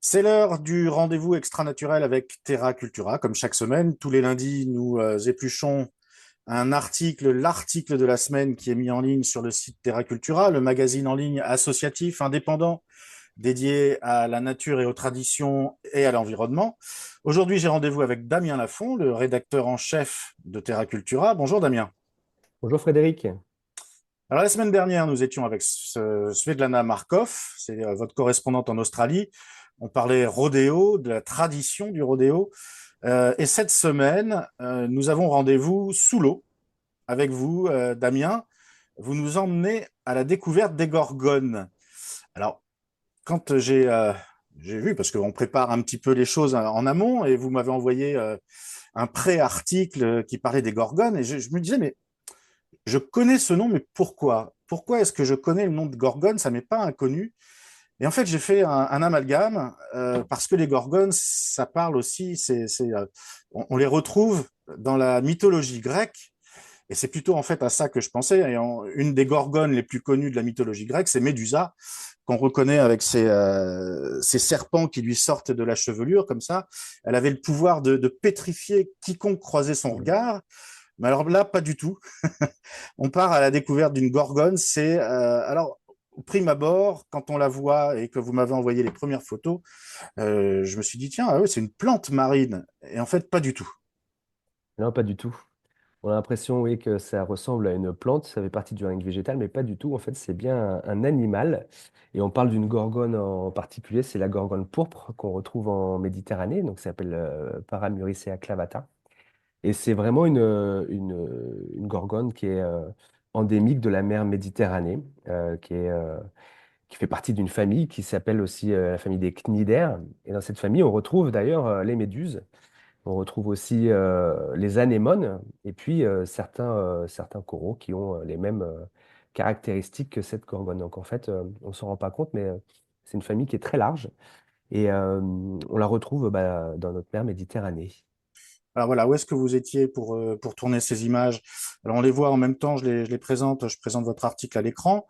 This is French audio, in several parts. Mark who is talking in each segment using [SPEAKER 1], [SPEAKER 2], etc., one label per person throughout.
[SPEAKER 1] C'est l'heure du rendez-vous extra-naturel avec Terra Cultura. Comme chaque semaine, tous les lundis, nous épluchons un article, l'article de la semaine qui est mis en ligne sur le site Terra Cultura, le magazine en ligne associatif indépendant dédié à la nature et aux traditions et à l'environnement. Aujourd'hui, j'ai rendez-vous avec Damien Lafont, le rédacteur en chef de Terra Cultura. Bonjour Damien.
[SPEAKER 2] Bonjour Frédéric.
[SPEAKER 1] Alors la semaine dernière, nous étions avec Svetlana Markov, c'est votre correspondante en Australie. On parlait rodéo, de la tradition du rodéo. Et cette semaine, nous avons rendez-vous sous l'eau avec vous, Damien. Vous nous emmenez à la découverte des gorgones. Alors, quand j'ai vu, parce qu'on prépare un petit peu les choses en amont, et vous m'avez envoyé un pré-article qui parlait des gorgones, et je me disais, mais je connais ce nom, mais pourquoi? Pourquoi est-ce que je connais le nom de gorgone? Ça m'est pas inconnu. Et en fait, j'ai fait un amalgame parce que les gorgones, ça parle aussi, on les retrouve dans la mythologie grecque. Et c'est plutôt en fait à ça que je pensais. Une des gorgones les plus connues de la mythologie grecque, c'est Médusa, qu'on reconnaît avec ses serpents qui lui sortent de la chevelure comme ça. Elle avait le pouvoir de pétrifier quiconque croisait son regard. Mais alors là, pas du tout. On part à la découverte d'une gorgone. Alors au prime abord, quand on la voit et que vous m'avez envoyé les premières photos, je me suis dit tiens, ah ouais, c'est une plante marine. Et en fait, pas du tout.
[SPEAKER 2] Non, pas du tout. On a l'impression, oui, que ça ressemble à une plante, ça fait partie du règne végétal, mais pas du tout. En fait, c'est bien un animal. Et on parle d'une gorgone en particulier, c'est la gorgone pourpre qu'on retrouve en Méditerranée, donc ça s'appelle Paramuricea clavata. Et c'est vraiment une gorgone qui est endémique de la mer Méditerranée, qui fait partie d'une famille qui s'appelle aussi la famille des cnidaires. Et dans cette famille, on retrouve d'ailleurs les méduses. On retrouve aussi les anémones et puis certains coraux qui ont les mêmes caractéristiques que cette gorgone. Donc en fait, on ne s'en rend pas compte, mais c'est une famille qui est très large et on la retrouve dans notre mer Méditerranée.
[SPEAKER 1] Alors voilà, où est-ce que vous étiez pour tourner ces images? Alors on les voit en même temps, je les présente, je présente votre article à l'écran.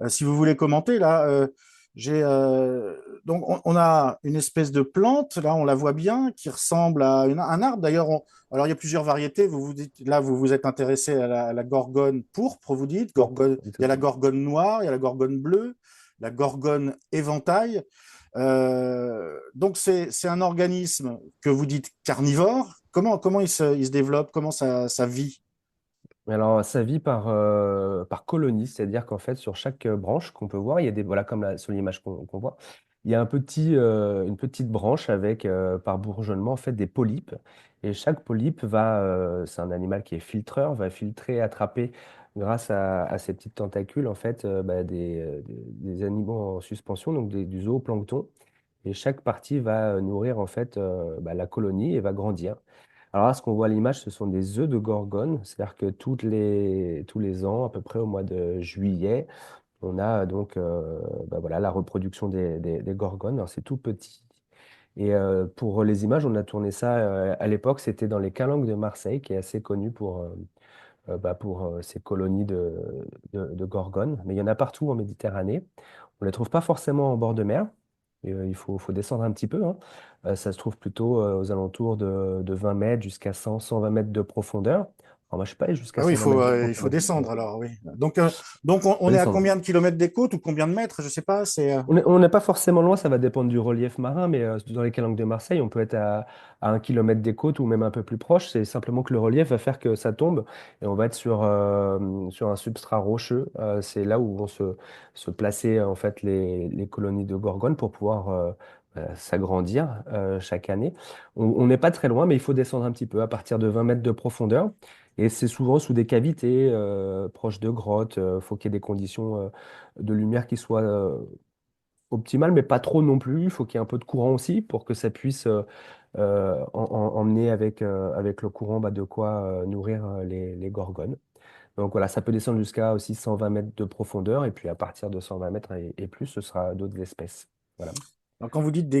[SPEAKER 1] Si vous voulez commenter, là, j'ai donc on a une espèce de plante, là on la voit bien, qui ressemble à un arbre. D'ailleurs, alors il y a plusieurs variétés. Vous vous dites, là vous vous êtes intéressé à la gorgone pourpre, vous dites, gorgone,
[SPEAKER 2] Pourpre,
[SPEAKER 1] il y a la
[SPEAKER 2] exactement.
[SPEAKER 1] gorgone noire, il y a la gorgone bleue, la gorgone éventail. Donc c'est un organisme que vous dites carnivore. Comment il se développe? Comment ça vit?
[SPEAKER 2] Alors, ça vit par colonie, c'est-à-dire qu'en fait, sur chaque branche qu'on peut voir, il y a des, voilà, comme sur l'image qu'on voit, il y a une petite branche avec, par bourgeonnement, en fait, des polypes. Et chaque polype c'est un animal qui est filtreur, va filtrer, attraper, grâce à ces petites tentacules, en fait, des animaux en suspension, donc du zooplancton. Et chaque partie va nourrir, en fait, la colonie et va grandir. Alors là, ce qu'on voit à l'image, ce sont des œufs de gorgone, c'est-à-dire que tous les ans, à peu près au mois de juillet, on a donc voilà, la reproduction des gorgones. Alors c'est tout petit. Et pour les images, on a tourné ça à l'époque, c'était dans les Calanques de Marseille, qui est assez connu pour ces colonies de gorgones. Mais il y en a partout en Méditerranée. On ne les trouve pas forcément en bord de mer. Et, faut descendre un petit peu, hein. Ça se trouve plutôt aux alentours de 20 mètres jusqu'à 100, 120 mètres de profondeur. Alors moi, je ne suis pas allé jusqu'à
[SPEAKER 1] Ah oui,
[SPEAKER 2] 120 mètres de
[SPEAKER 1] il faut
[SPEAKER 2] profondeur.
[SPEAKER 1] descendre alors, oui. Donc
[SPEAKER 2] Faut
[SPEAKER 1] on est à
[SPEAKER 2] descendre.
[SPEAKER 1] combien de kilomètres des côtes ou combien de mètres? Je sais pas.
[SPEAKER 2] On n'est pas forcément loin, ça va dépendre du relief marin, mais dans les calanques de Marseille, on peut être à 1 kilomètre des côtes ou même un peu plus proche. C'est simplement que le relief va faire que ça tombe et on va être sur un substrat rocheux. C'est là où vont se placer en fait les colonies de gorgones pour pouvoir s'agrandir chaque année. On n'est pas très loin, mais il faut descendre un petit peu à partir de 20 mètres de profondeur. Et c'est souvent sous des cavités proches de grottes. Il faut qu'il y ait des conditions de lumière qui soient optimal, mais pas trop non plus. Il faut qu'il y ait un peu de courant aussi pour que ça puisse emmener avec le courant de quoi nourrir les gorgones. Donc voilà, ça peut descendre jusqu'à aussi 120 mètres de profondeur, et puis à partir de 120 mètres et plus, ce sera d'autres espèces. Voilà.
[SPEAKER 1] Alors, quand vous dites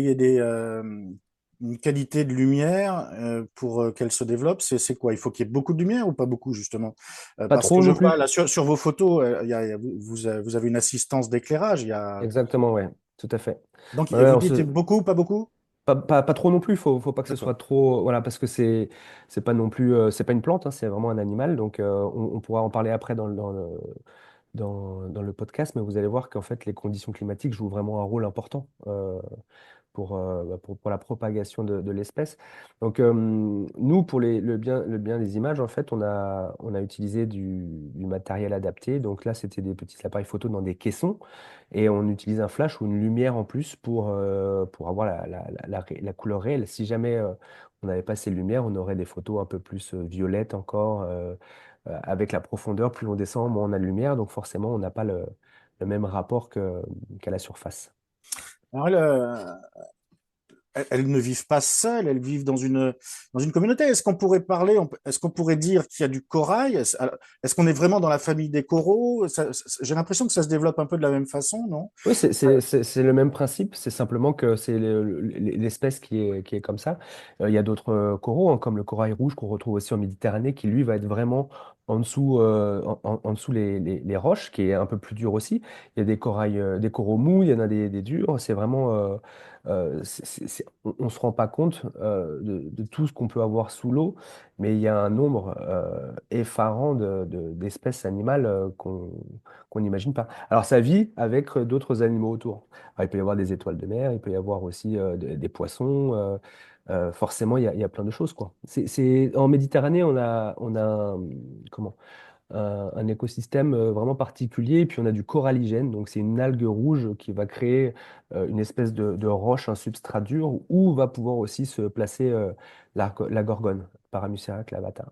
[SPEAKER 1] une qualité de lumière pour qu'elle se développe, c'est quoi? Il faut qu'il y ait beaucoup de lumière ou pas beaucoup, justement?
[SPEAKER 2] Pas
[SPEAKER 1] Parce que
[SPEAKER 2] trop
[SPEAKER 1] je
[SPEAKER 2] non
[SPEAKER 1] vois
[SPEAKER 2] plus.
[SPEAKER 1] là sur vos photos, vous avez une assistance d'éclairage.
[SPEAKER 2] Exactement, ouais. tout à fait.
[SPEAKER 1] Donc,
[SPEAKER 2] Ouais,
[SPEAKER 1] vous dites beaucoup, pas beaucoup?
[SPEAKER 2] pas trop non plus, faut pas que ce soit
[SPEAKER 1] D'accord.
[SPEAKER 2] trop, voilà, parce que c'est pas non plus, c'est pas une plante, hein, c'est vraiment un animal, donc on pourra en parler après dans le podcast, mais vous allez voir qu'en fait les conditions climatiques jouent vraiment un rôle important. Pour la propagation de l'espèce. Donc, nous, pour le bien des images, en fait, on a utilisé du matériel adapté. Donc là, c'était des petits appareils photo dans des caissons et on utilise un flash ou une lumière en plus pour avoir la couleur réelle. Si jamais on n'avait pas ces lumières, on aurait des photos un peu plus violettes encore. Avec la profondeur, plus on descend, moins on a de lumière. Donc forcément, on n'a pas le même rapport qu'à la surface.
[SPEAKER 1] Alors, elles ne vivent pas seules, elles vivent dans une communauté. Est-ce qu'on pourrait parler, est-ce qu'on pourrait dire qu'il y a du corail? Est-ce qu'on est vraiment dans la famille des coraux? J'ai l'impression que ça se développe un peu de la même façon, non?
[SPEAKER 2] Oui, c'est le même principe, c'est simplement que c'est l'espèce qui est comme ça. Il y a d'autres coraux, hein, comme le corail rouge qu'on retrouve aussi en Méditerranée, qui lui va être vraiment en dessous, en dessous les roches, qui est un peu plus dur aussi. Il y a des corails, des coraux mous, il y en a des durs. C'est vraiment, on se rend pas compte de tout ce qu'on peut avoir sous l'eau, mais il y a un nombre effarant d'espèces animales qu'on n'imagine pas. Alors, ça vit avec d'autres animaux autour. Alors, il peut y avoir des étoiles de mer, il peut y avoir aussi des poissons. Forcément, il y a plein de choses, quoi. En Méditerranée, on a comment? Un écosystème vraiment particulier. Et puis, on a du coralligène. Donc, c'est une algue rouge qui va créer une espèce de roche, un substrat dur, où va pouvoir aussi se placer la gorgone, Paramucera clavata.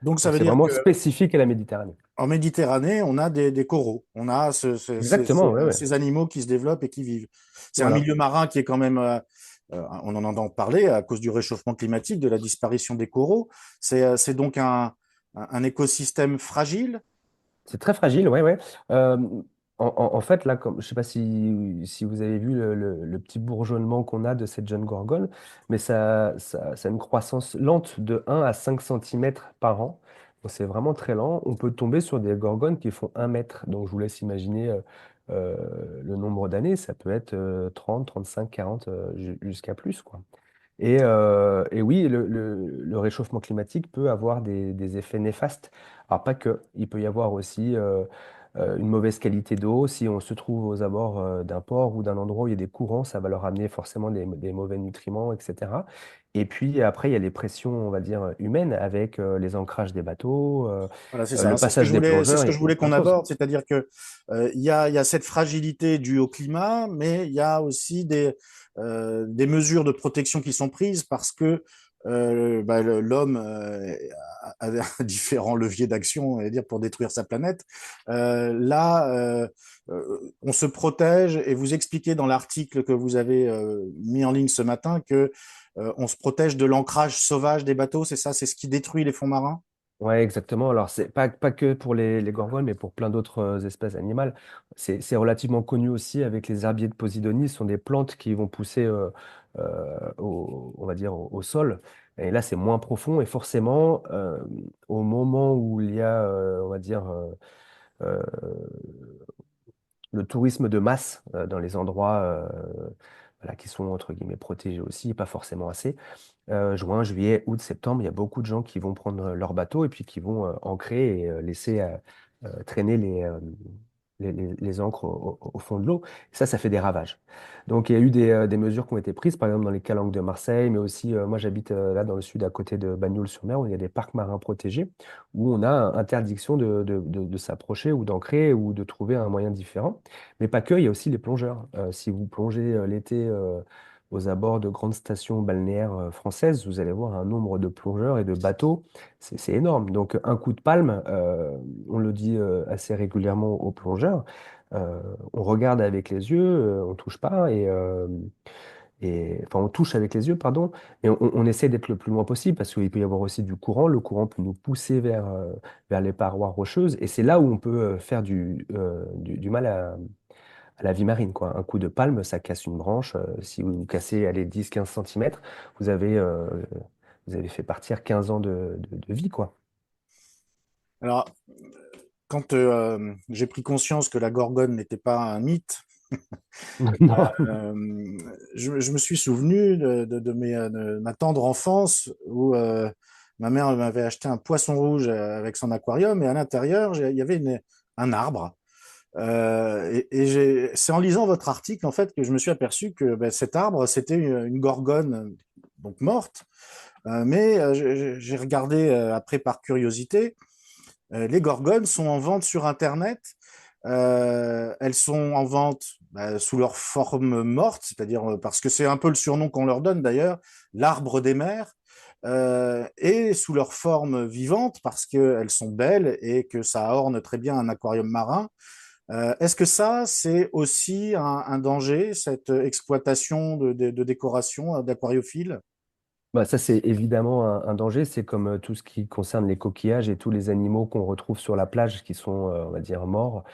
[SPEAKER 1] Donc, ça
[SPEAKER 2] Donc,
[SPEAKER 1] veut
[SPEAKER 2] c'est
[SPEAKER 1] dire
[SPEAKER 2] vraiment
[SPEAKER 1] que
[SPEAKER 2] spécifique à la Méditerranée.
[SPEAKER 1] en Méditerranée, on a des coraux. On a
[SPEAKER 2] Exactement, ouais, ouais.
[SPEAKER 1] ces animaux qui se développent et qui vivent. C'est un
[SPEAKER 2] Voilà.
[SPEAKER 1] milieu marin qui est quand même, on en entend parler à cause du réchauffement climatique, de la disparition des coraux. C'est donc un écosystème fragile.
[SPEAKER 2] C'est très fragile, ouais, ouais. Euh, en fait, là, comme, je sais pas si vous avez vu le petit bourgeonnement qu'on a de cette jeune gorgone, mais ça a une croissance lente de 1 à 5 cm par an. Donc, c'est vraiment très lent. On peut tomber sur des gorgones qui font 1 mètre. Donc, je vous laisse imaginer le nombre d'années. Ça peut être 30, 35, 40, jusqu'à plus, quoi. Et oui, le réchauffement climatique peut avoir des effets néfastes. Alors pas que, il peut y avoir aussi une mauvaise qualité d'eau. Si on se trouve aux abords d'un port ou d'un endroit où il y a des courants, ça va leur amener forcément des mauvais nutriments, etc. Et puis après, il y a les pressions, on va dire, humaines avec les ancrages des bateaux,
[SPEAKER 1] Voilà, c'est ça,
[SPEAKER 2] le
[SPEAKER 1] hein.
[SPEAKER 2] passage des
[SPEAKER 1] C'est
[SPEAKER 2] plongeurs
[SPEAKER 1] ce que je
[SPEAKER 2] et
[SPEAKER 1] voulais
[SPEAKER 2] plein
[SPEAKER 1] qu'on
[SPEAKER 2] de choses.
[SPEAKER 1] aborde, c'est-à-dire que il y a cette fragilité due au climat, mais il y a aussi des mesures de protection qui sont prises parce que l'homme a différents leviers d'action, on va dire, pour détruire sa planète. On se protège et vous expliquez dans l'article que vous avez mis en ligne ce matin que on se protège de l'ancrage sauvage des bateaux, c'est ça, c'est ce qui détruit les fonds marins?
[SPEAKER 2] Ouais, exactement. Alors, c'est pas que pour les gorgones, mais pour plein d'autres espèces animales. C'est relativement connu aussi avec les herbiers de Posidonie. Ce sont des plantes qui vont pousser, on va dire, au sol. Et là, c'est moins profond. Et forcément, au moment où il y a, on va dire, euh, le tourisme de masse dans les endroits voilà, qui sont, entre guillemets, protégés aussi, pas forcément assez, juin, juillet, août, septembre, il y a beaucoup de gens qui vont prendre leur bateau et puis qui vont ancrer et laisser traîner les ancres au fond de l'eau. Et ça fait des ravages. Donc, il y a eu des mesures qui ont été prises, par exemple dans les calanques de Marseille, mais aussi, moi j'habite là dans le sud, à côté de Bagnols-sur-Mer, où il y a des parcs marins protégés, où on a interdiction de s'approcher ou d'ancrer ou de trouver un moyen différent. Mais pas que, il y a aussi les plongeurs. Si vous plongez l'été aux abords de grandes stations balnéaires françaises, vous allez voir un nombre de plongeurs et de bateaux, c'est énorme. Donc un coup de palme, on le dit assez régulièrement aux plongeurs, on regarde avec les yeux, on touche pas enfin on touche avec les yeux, pardon, et on essaie d'être le plus loin possible parce qu'il peut y avoir aussi du courant. Le courant peut nous pousser vers les parois rocheuses et c'est là où on peut faire du mal à la vie marine, quoi. Un coup de palme, ça casse une branche. Si vous cassez, allez, 10-15 cm, vous avez, euh, vous avez fait partir 15 ans de vie, quoi.
[SPEAKER 1] Alors, quand j'ai pris conscience que la Gorgone n'était pas un mythe,
[SPEAKER 2] Non.
[SPEAKER 1] Euh, je me suis souvenu de ma tendre enfance où ma mère m'avait acheté un poisson rouge avec son aquarium et à l'intérieur, il y avait un arbre. C'est en lisant votre article en fait que je me suis aperçu que ben, cet arbre c'était une gorgone donc morte. Mais j'ai regardé après par curiosité. Les gorgones sont en vente sur Internet. Elles sont en vente sous leur forme morte, c'est-à-dire parce que c'est un peu le surnom qu'on leur donne d'ailleurs, l'arbre des mers, et sous leur forme vivante parce qu'elles sont belles et que ça orne très bien un aquarium marin. Est-ce que ça, c'est aussi un danger, cette exploitation de décoration d'aquariophiles?
[SPEAKER 2] Bah, ça, c'est évidemment un danger. C'est comme tout ce qui concerne les coquillages et tous les animaux qu'on retrouve sur la plage qui sont, on va dire, morts.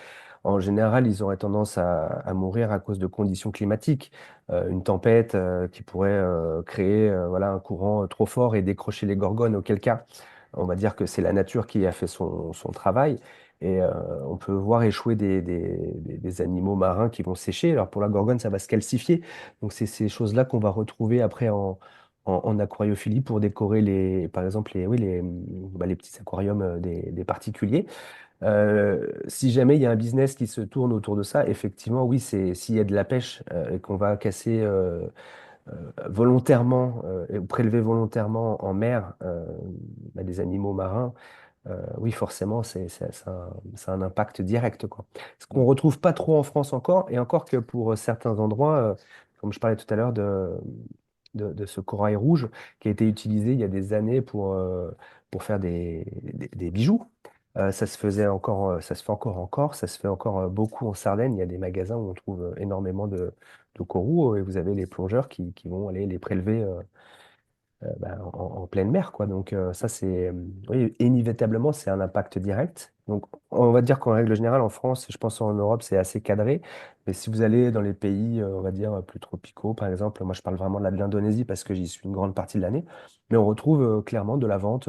[SPEAKER 2] En général, ils auraient tendance à mourir à cause de conditions climatiques. Une tempête qui pourrait créer voilà, un courant trop fort et décrocher les gorgones, auquel cas, on va dire que c'est la nature qui a fait son travail. Et on peut voir échouer des animaux marins qui vont sécher. Alors pour la gorgone, ça va se calcifier. Donc c'est ces choses-là qu'on va retrouver après en aquariophilie pour décorer par exemple oui, les petits aquariums des particuliers. Si jamais il y a un business qui se tourne autour de ça, effectivement, oui, c'est s'il y a de la pêche et qu'on va casser volontairement ou prélever volontairement en mer des animaux marins, oui, forcément, ça a un impact direct, quoi. Ce qu'on retrouve pas trop en France encore, et encore que pour certains endroits, comme je parlais tout à l'heure de ce corail rouge qui a été utilisé il y a des années pour faire des bijoux. Ça se faisait encore, ça se fait encore en Corse, ça se fait encore beaucoup en Sardaigne. Il y a des magasins où on trouve énormément de coraux et vous avez les plongeurs qui vont aller les prélever en pleine mer, quoi. Donc ça, oui, inévitablement, c'est un impact direct. Donc on va dire qu'en règle générale, en France, et je pense en Europe, c'est assez cadré. Mais si vous allez dans les pays, on va dire, plus tropicaux, par exemple, moi je parle vraiment de l'Indonésie parce que j'y suis une grande partie de l'année, mais on retrouve clairement de la vente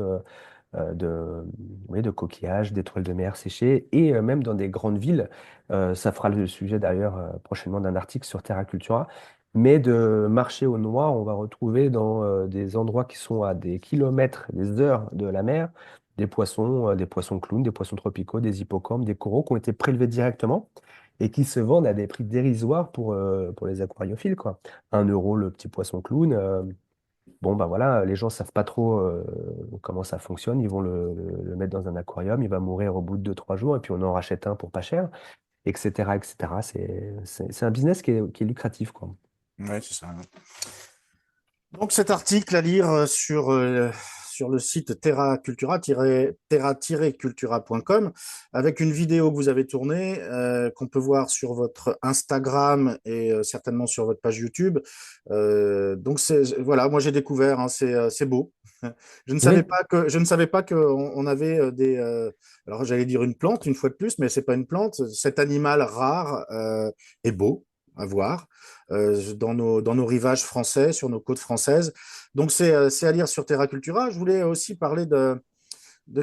[SPEAKER 2] oui, de coquillages, d'étoiles de mer séchées, et même dans des grandes villes. Ça fera le sujet d'ailleurs prochainement d'un article sur Terra Cultura. Mais de marché aux noix, on va retrouver dans des endroits qui sont à des kilomètres, des heures de la mer, des poissons clowns, des poissons tropicaux, des hippocampes, des coraux qui ont été prélevés directement et qui se vendent à des prix dérisoires pour les aquariophiles, quoi. 1 euro le petit poisson clown. Bon, ben voilà, les gens savent pas trop comment ça fonctionne. Ils vont le mettre dans un aquarium, il va mourir au bout de 2, 3 jours, et puis on en rachète un pour pas cher, etc., etc. C'est un business qui est lucratif, quoi.
[SPEAKER 1] Ouais, c'est ça. Donc cet article à lire sur le site terra-cultura.com avec une vidéo que vous avez tournée, qu'on peut voir sur votre Instagram et certainement sur votre page YouTube. Donc voilà, moi j'ai découvert, hein, c'est beau.
[SPEAKER 2] Oui,
[SPEAKER 1] Je ne savais pas qu'on on avait alors j'allais dire une plante une fois de plus, mais c'est pas une plante. Cet animal rare est beau à voir dans nos rivages français, sur nos côtes françaises. Donc c'est à lire sur Terra Cultura. Je voulais aussi parler de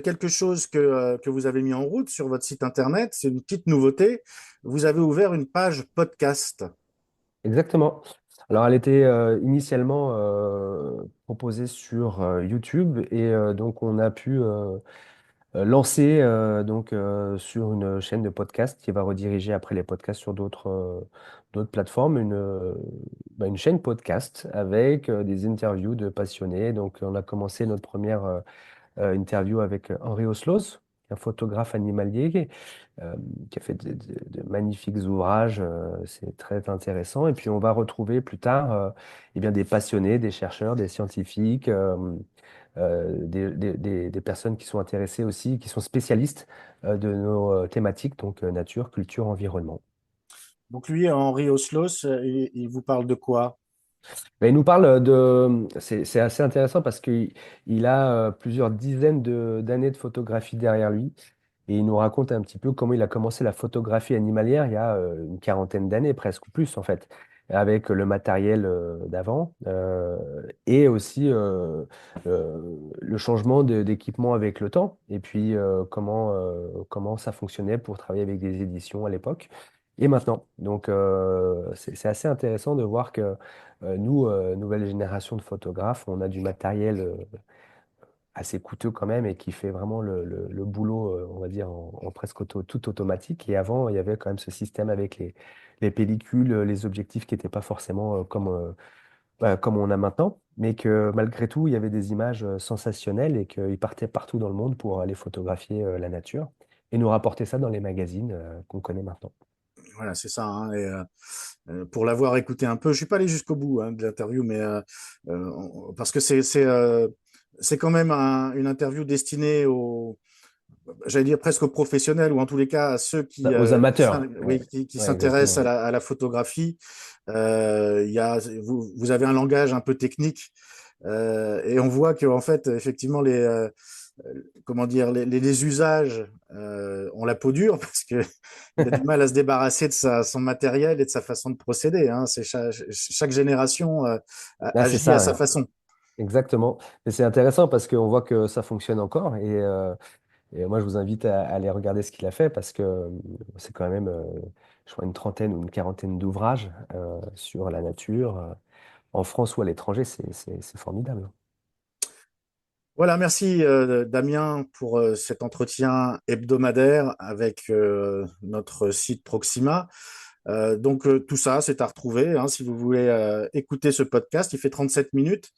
[SPEAKER 1] quelque chose que vous avez mis en route sur votre site internet. C'est une petite nouveauté. Vous avez ouvert une page podcast.
[SPEAKER 2] exactement. Alors, elle était initialement proposée sur YouTube et donc on a pu lancer sur une chaîne de podcast qui va rediriger après les podcasts sur d'autres plateformes, une chaîne podcast avec des interviews de passionnés. Donc, on a commencé notre première interview avec Henri Oslos, un photographe animalier euh, qui a fait de magnifiques ouvrages. C'est très intéressant. Et puis, on va retrouver plus tard eh bien, des passionnés, des chercheurs, des scientifiques, des personnes qui sont intéressées aussi, qui sont spécialistes de nos thématiques, donc nature, culture, environnement.
[SPEAKER 1] Donc lui, Henri Oslos, il vous parle de quoi?
[SPEAKER 2] Mais il nous parle c'est assez intéressant parce qu'il a plusieurs dizaines d'années de photographie derrière lui. Et il nous raconte un petit peu comment il a commencé la photographie animalière il y a une quarantaine d'années, presque ou plus en fait, avec le matériel d'avant et aussi le changement d'équipement avec le temps et puis comment ça fonctionnait pour travailler avec des éditions à l'époque. et maintenant. Donc, c'est assez intéressant de voir que nous, nouvelle génération de photographes, on a du matériel assez coûteux quand même et qui fait vraiment le boulot, on va dire, en presque tout automatique. Et avant, il y avait quand même ce système avec les pellicules, les objectifs qui n'étaient pas forcément comme on a maintenant, mais que malgré tout, il y avait des images sensationnelles et qu'ils partaient partout dans le monde pour aller photographier la nature et nous rapporter ça dans les magazines qu'on connaît maintenant.
[SPEAKER 1] Voilà, c'est ça, hein. Pour l'avoir écouté un peu, je suis pas allé jusqu'au bout, hein, de l'interview, mais parce que c'est quand même une interview destinée aux, j'allais dire presque aux professionnels, ou en tous les cas à ceux
[SPEAKER 2] Aux amateurs.
[SPEAKER 1] oui,
[SPEAKER 2] Ouais,
[SPEAKER 1] qui
[SPEAKER 2] ouais,
[SPEAKER 1] s'intéressent
[SPEAKER 2] exactement.
[SPEAKER 1] à la photographie. Il y a, vous avez un langage un peu technique, et on voit que en fait, effectivement, comment dire, les usages ont la peau dure parce que il a du mal à se débarrasser de son matériel et de sa façon de procéder, hein. C'est chaque génération
[SPEAKER 2] Ah, c'est
[SPEAKER 1] agit à
[SPEAKER 2] ça,
[SPEAKER 1] sa
[SPEAKER 2] ouais.
[SPEAKER 1] façon.
[SPEAKER 2] Exactement. Mais c'est intéressant parce qu'on voit que ça fonctionne encore et moi, je vous invite à aller regarder ce qu'il a fait parce que c'est quand même, je crois, une trentaine ou une quarantaine d'ouvrages sur la nature en France ou à l'étranger. C'est formidable.
[SPEAKER 1] Voilà, merci Damien pour cet entretien hebdomadaire avec notre site Proxima. Tout ça, c'est à retrouver, hein, si vous voulez écouter ce podcast. Il fait 37 minutes.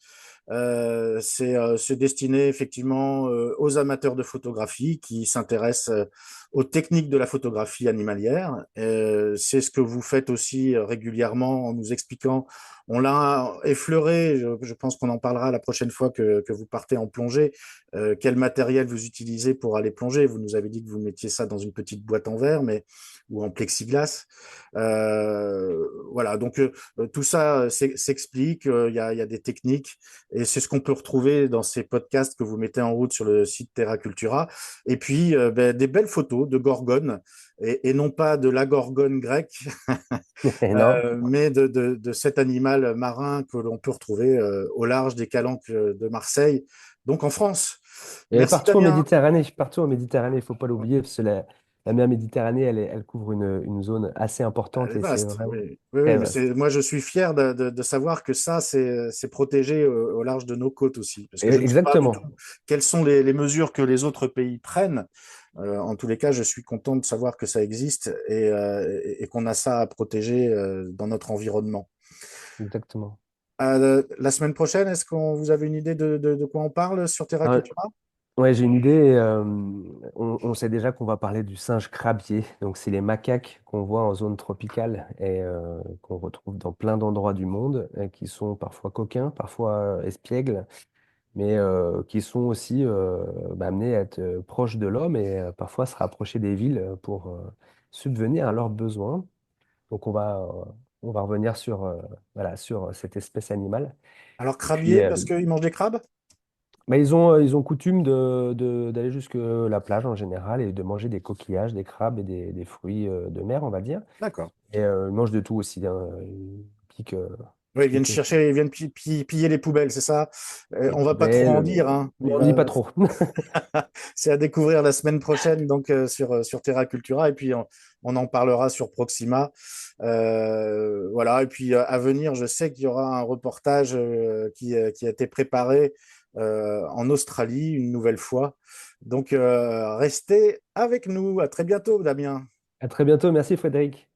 [SPEAKER 1] C'est destiné effectivement aux amateurs de photographie qui s'intéressent aux techniques de la photographie animalière. C'est ce que vous faites aussi régulièrement en nous expliquant. On l'a effleuré, je pense qu'on en parlera la prochaine fois que vous partez en plongée. Quel matériel vous utilisez pour aller plonger? Vous nous avez dit que vous mettiez ça dans une petite boîte en verre, mais ou en plexiglas. Voilà, tout ça s'explique. Il y a des techniques et c'est ce qu'on peut retrouver dans ces podcasts que vous mettez en route sur le site Terra Cultura. Et puis, des belles photos de gorgones, et non pas de la gorgone grecque,
[SPEAKER 2] Non?
[SPEAKER 1] mais de cet animal marin que l'on peut retrouver au large des calanques de Marseille, donc en France.
[SPEAKER 2] Et
[SPEAKER 1] Merci Damien.
[SPEAKER 2] partout en Méditerranée, il ne faut pas l'oublier, parce que la mer Méditerranée, elle couvre une zone assez importante
[SPEAKER 1] Elle est
[SPEAKER 2] et c'est
[SPEAKER 1] vaste,
[SPEAKER 2] vraiment
[SPEAKER 1] oui. Oui, oui,
[SPEAKER 2] très
[SPEAKER 1] mais
[SPEAKER 2] vaste.
[SPEAKER 1] moi je suis fier de savoir que ça, c'est protégé au large de nos côtes aussi. Parce que je ne sais pas du tout
[SPEAKER 2] Exactement,
[SPEAKER 1] quelles sont les mesures que les autres pays prennent. En tous les cas, je suis content de savoir que ça existe et qu'on a ça à protéger dans notre environnement.
[SPEAKER 2] exactement.
[SPEAKER 1] La semaine prochaine, est-ce qu'on vous avez une idée de quoi on parle sur Terra
[SPEAKER 2] Ah,
[SPEAKER 1] Cultura?
[SPEAKER 2] ouais, j'ai une idée. On sait déjà qu'on va parler du singe crabier. Donc, c'est les macaques qu'on voit en zone tropicale et qu'on retrouve dans plein d'endroits du monde, qui sont parfois coquins, parfois espiègles, mais qui sont aussi amenés à être proches de l'homme et parfois se rapprocher des villes pour subvenir à leurs besoins. Donc, on va revenir voilà, sur cette espèce animale.
[SPEAKER 1] Alors,
[SPEAKER 2] Et puis,
[SPEAKER 1] crabier, parce qu'ils mangent des crabes?
[SPEAKER 2] bah, ils ont coutume d'aller jusque la plage en général et de manger des coquillages, des crabes et des fruits de mer, on va dire.
[SPEAKER 1] D'accord.
[SPEAKER 2] Et ils mangent de tout aussi, hein. Ils piquent
[SPEAKER 1] Oui, ils
[SPEAKER 2] tout
[SPEAKER 1] viennent
[SPEAKER 2] et
[SPEAKER 1] chercher, ils viennent piller les poubelles, c'est ça.
[SPEAKER 2] les
[SPEAKER 1] On va pas trop
[SPEAKER 2] poubelles.
[SPEAKER 1] en dire, hein.
[SPEAKER 2] Mais on dit pas trop.
[SPEAKER 1] C'est à découvrir la semaine prochaine, donc sur Terra Cultura, et puis on en parlera sur Proxima. Voilà, et puis à venir, je sais qu'il y aura un reportage qui a été préparé en Australie une nouvelle fois. Donc restez avec nous. À très bientôt, Damien.
[SPEAKER 2] À très bientôt. Merci, Frédéric.